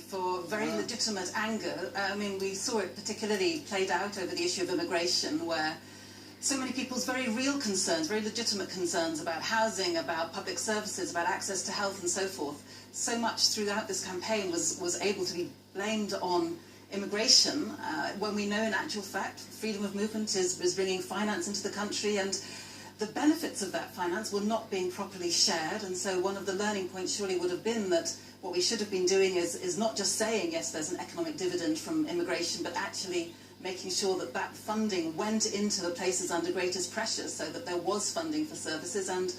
for very legitimate anger. I mean, we saw it particularly played out over the issue of immigration, where so many people's very real concerns, very legitimate concerns about housing, about public services, about access to health and so forth, so much throughout this campaign was able to be blamed on immigration, when we know in actual fact freedom of movement is bringing finance into the country, and the benefits of that finance were not being properly shared. And so one of the learning points surely would have been that what we should have been doing is not just saying, yes, there's an economic dividend from immigration, but actually making sure that that funding went into the places under greatest pressure, so that there was funding for services and,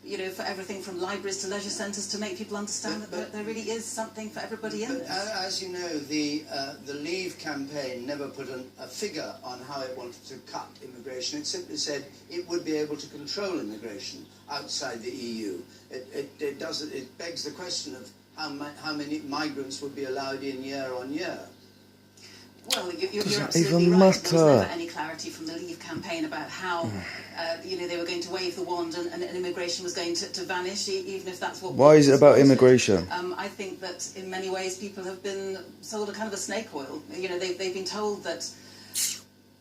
you know, for everything from libraries to leisure centres, to make people understand that there really is something for everybody in this. As you know, the Leave campaign never put a figure on how it wanted to cut immigration. It simply said it would be able to control immigration outside the EU. It begs the question of how many migrants would be allowed in year on year. Well, you're absolutely right. There was never any clarity from the Leave campaign about how, you know, they were going to wave the wand and immigration was going to vanish, even if that's what... Why is it about immigration? I think that in many ways people have been sold a kind of a snake oil. You know, they've been told that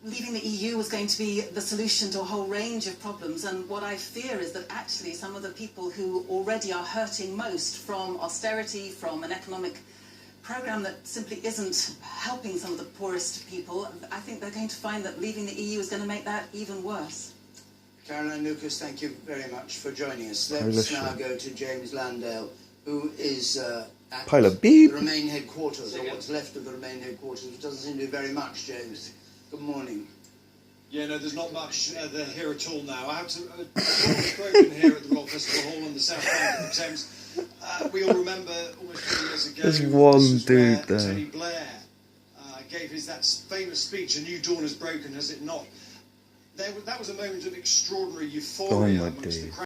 leaving the EU was going to be the solution to a whole range of problems, and what I fear is that actually some of the people who already are hurting most from austerity, from an economic programme that simply isn't helping some of the poorest people, I think they're going to find that leaving the EU is going to make that even worse. Caroline Lucas, thank you very much for joining us. Let's now go to James Landale, who is at the Remain headquarters, or what's left of the Remain headquarters, which doesn't seem to be very much, James. Good morning. Yeah, no, there's not much there here at all now. I have to broken here at the Royal Festival Hall on the south bank of the Thames. We all remember almost 20 years ago, there's one dude there. Tony Blair gave that famous speech, "A new dawn has broken, has it not?" That was a moment of extraordinary euphoria amongst the crowd.